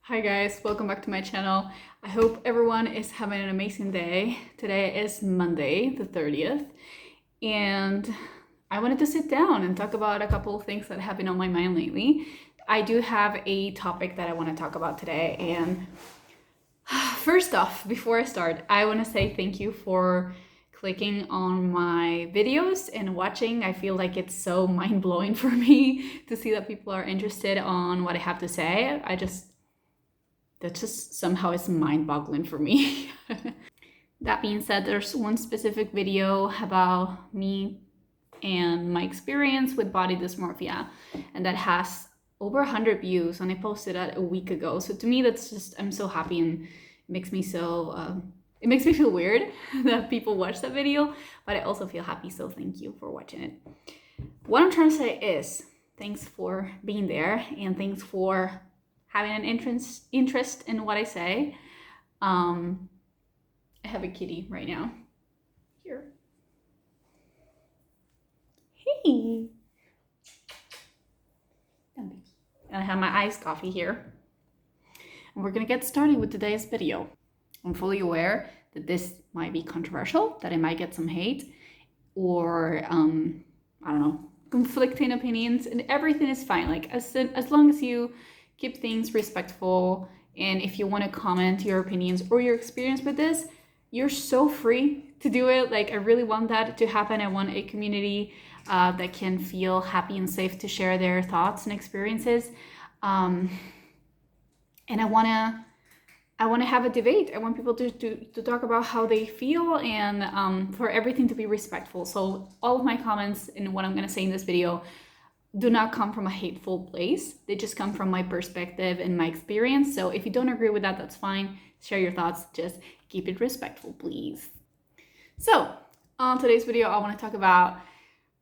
Hi guys, welcome back to my channel. I hope everyone is having an amazing day. Today is Monday, the 30th, and I wanted to sit down and talk about a couple of things that have been on my mind lately. I do have a topic that I want to talk about today, and first off, before I start, I want to say thank you for clicking on my videos and watching. I feel like it's so mind-blowing for me to see that people are interested on what I have to say. That just somehow is mind-boggling for me. That being said, there's one specific video about me and my experience with body dysmorphia, and that has over 100 views, and I posted that a week ago. So to me, that's just, I'm so happy, and it makes me feel weird that people watch that video, but I also feel happy, so thank you for watching it. What I'm trying to say is thanks for being there, and thanks for having an interest in what I say. I have a kitty right now. Here. Hey. And I have my iced coffee here. And we're gonna get started with today's video. I'm fully aware that this might be controversial, that I might get some hate, or I don't know, conflicting opinions, and everything is fine. Like as long as you keep things respectful, and if you want to comment your opinions or your experience with this, you're so free to do it. Like, I really want that to happen. I want a community that can feel happy and safe to share their thoughts and experiences. And I want to have a debate. I want people to talk about how they feel, and for everything to be respectful. So all of my comments and what I'm going to say in this video do not come from a hateful place. They just come from my perspective and my experience. So if you don't agree with that, that's fine. Share your thoughts. Just keep it respectful, please. So on today's video, I want to talk about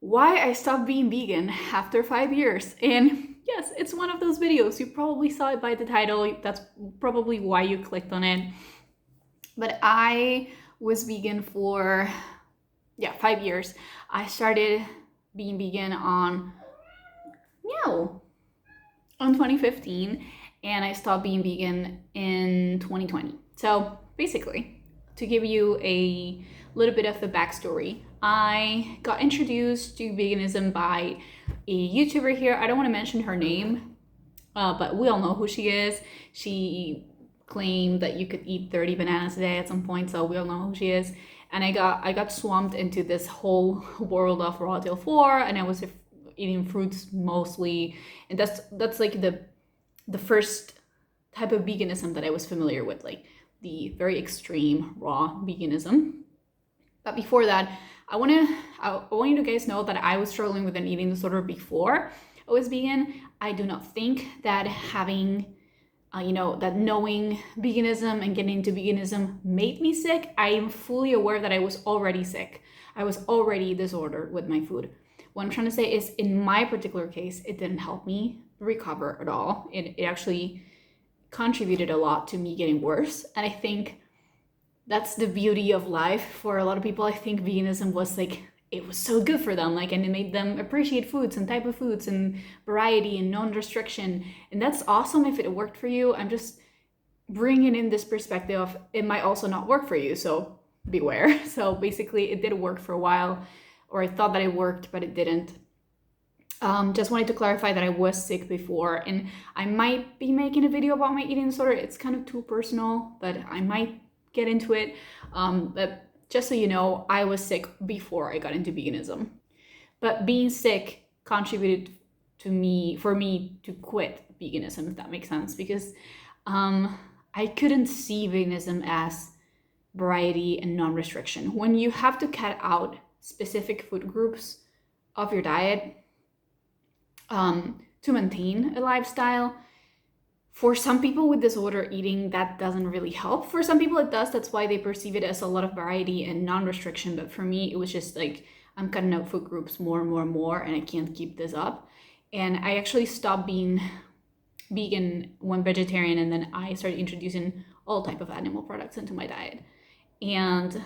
why I stopped being vegan after 5 years. And yes, it's one of those videos. You probably saw it by the title. That's probably why you clicked on it. But I was vegan for 5 years. I started being vegan on 2015, and I stopped being vegan in 2020. So basically, to give you a little bit of the backstory, I got introduced to veganism by a YouTuber here. I don't want to mention her name, but we all know who she is. She claimed that you could eat 30 bananas a day at some point, so we all know who she is. And I got swamped into this whole world of raw till 4, and I was eating fruits mostly, and that's like the first type of veganism that I was familiar with, like the very extreme raw veganism. But before that, I want you to guys know that I was struggling with an eating disorder before I was vegan. I do not think that having that knowing veganism and getting into veganism made me sick. I am fully aware that I was already sick. I was already disordered with my food. What I'm trying to say is, in my particular case, it didn't help me recover at all. It actually contributed a lot to me getting worse. And I think that's the beauty of life for a lot of people. I think veganism was like, it was so good for them, like, and it made them appreciate foods and type of foods and variety and non-restriction. And that's awesome if it worked for you. I'm just bringing in this perspective of it might also not work for you, so beware. So basically, it did work for a while, or I thought that it worked, but it didn't. Just wanted to clarify that I was sick before, and I might be making a video about my eating disorder. It's kind of too personal, but I might get into it. But just so you know, I was sick before I got into veganism. But being sick contributed for me to quit veganism, if that makes sense, because I couldn't see veganism as variety and non-restriction. When you have to cut out specific food groups of your diet to maintain a lifestyle, for some people with disorder eating, that doesn't really help. For some people it does. That's why they perceive it as a lot of variety and non-restriction. But for me, it was just like, I'm cutting out food groups more and more and more, and I can't keep this up. And I actually stopped being vegan, went vegetarian, and then I started introducing all type of animal products into my diet. And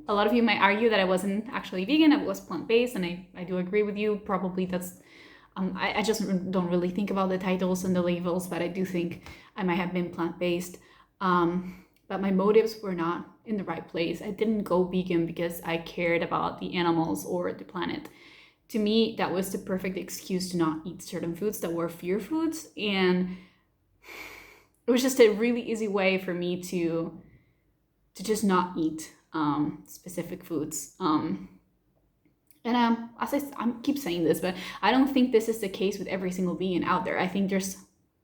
a lot of you might argue that I wasn't actually vegan, I was plant-based, and I do agree with you. Probably that's I just don't really think about the titles and the labels, but I do think I might have been plant-based, but my motives were not in the right place. I didn't go vegan because I cared about the animals or the planet. To me, that was the perfect excuse to not eat certain foods that were fear foods, and it was just a really easy way for me to just not eat specific foods. And as I keep saying this, but I don't think this is the case with every single vegan out there. I think there's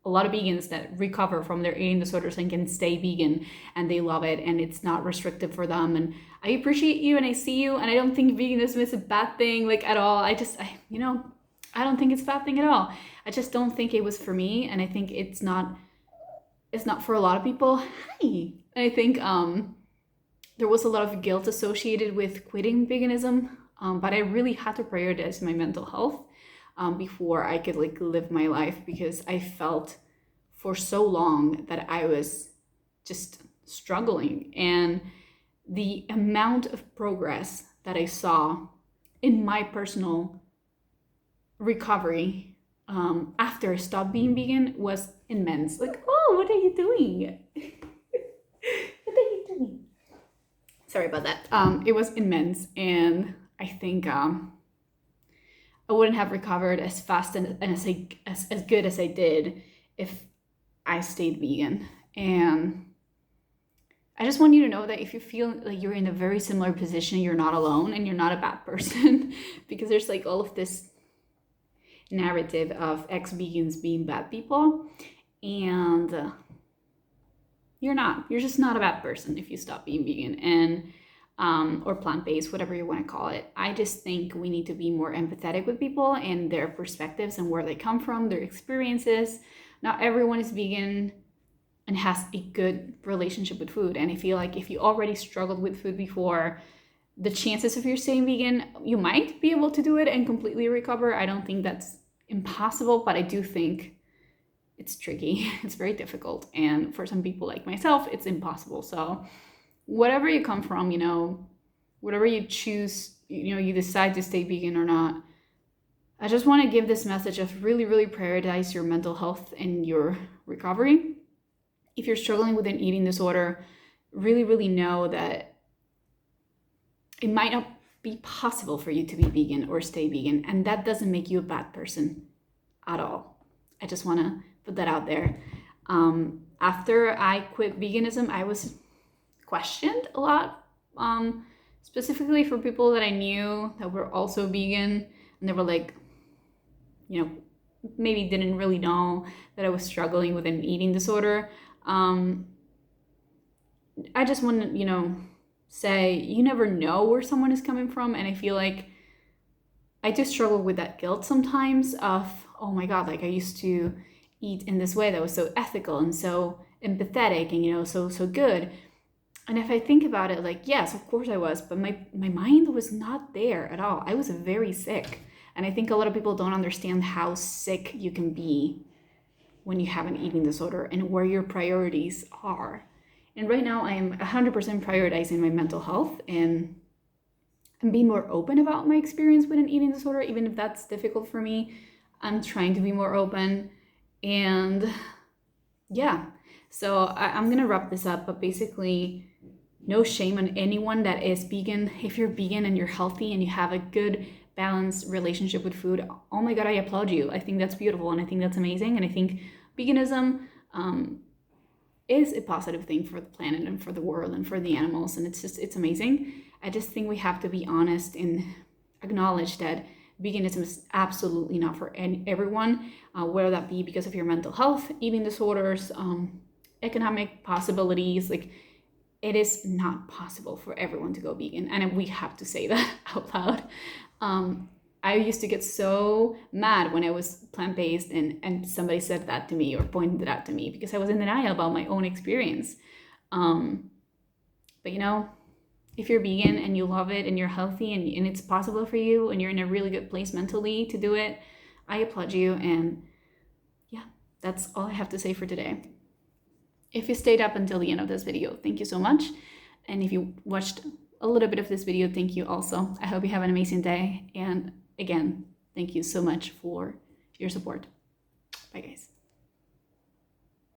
a lot of vegans that recover from their eating disorders and can stay vegan and they love it and it's not restrictive for them. And I appreciate you and I see you, and I don't think veganism is a bad thing, like, at all. I don't think it's a bad thing at all. I just don't think it was for me, and I think it's not for a lot of people. Hi. And I think there was a lot of guilt associated with quitting veganism. But I really had to prioritize my mental health before I could live my life, because I felt for so long that I was just struggling. And the amount of progress that I saw in my personal recovery after I stopped being vegan was immense. Oh, what are you doing? What are you doing? Sorry about that. It was immense, and I think I wouldn't have recovered as fast and as good as I did if I stayed vegan. And I just want you to know that if you feel like you're in a very similar position, you're not alone and you're not a bad person, because there's all of this narrative of ex-vegans being bad people, and you're not. You're just not a bad person if you stop being vegan and or plant-based, whatever you want to call it. I just think we need to be more empathetic with people and their perspectives and where they come from, their experiences. Not everyone is vegan and has a good relationship with food. And I feel like if you already struggled with food before, the chances of you staying vegan, you might be able to do it and completely recover. I don't think that's impossible, but I do think it's tricky. It's very difficult. And for some people like myself, it's impossible. So whatever you come from, whatever you choose, you decide to stay vegan or not, I just want to give this message of really, really prioritize your mental health and your recovery. If you're struggling with an eating disorder, really, really know that it might not be possible for you to be vegan or stay vegan, and that doesn't make you a bad person at all. I just want to put that out there. After I quit veganism, I was questioned a lot, specifically for people that I knew that were also vegan, and they were maybe didn't really know that I was struggling with an eating disorder. I just want to, say you never know where someone is coming from, and I feel like I do struggle with that guilt sometimes of, oh my God, I used to eat in this way that was so ethical and so empathetic and, so good. And if I think about it, yes, of course I was, but my mind was not there at all. I was very sick. And I think a lot of people don't understand how sick you can be when you have an eating disorder and where your priorities are. And right now I am 100% prioritizing my mental health and being more open about my experience with an eating disorder, even if that's difficult for me. I'm trying to be more open. And yeah, so I'm going to wrap this up, but basically, no shame on anyone that is vegan. If you're vegan and you're healthy and you have a good, balanced relationship with food, oh my God, I applaud you. I think that's beautiful and I think that's amazing. And I think veganism is a positive thing for the planet and for the world and for the animals. And it's amazing. I just think we have to be honest and acknowledge that veganism is absolutely not for everyone, whether that be because of your mental health, eating disorders, economic possibilities. It is not possible for everyone to go vegan, and we have to say that out loud. I used to get so mad when I was plant-based and somebody said that to me or pointed it out to me, because I was in denial about my own experience. But if you're vegan and you love it and you're healthy and it's possible for you and you're in a really good place mentally to do it, I applaud you. And yeah, that's all I have to say for today. If you stayed up until the end of this video, thank you so much. And if you watched a little bit of this video, thank you also. I hope you have an amazing day. And again, thank you so much for your support. Bye, guys.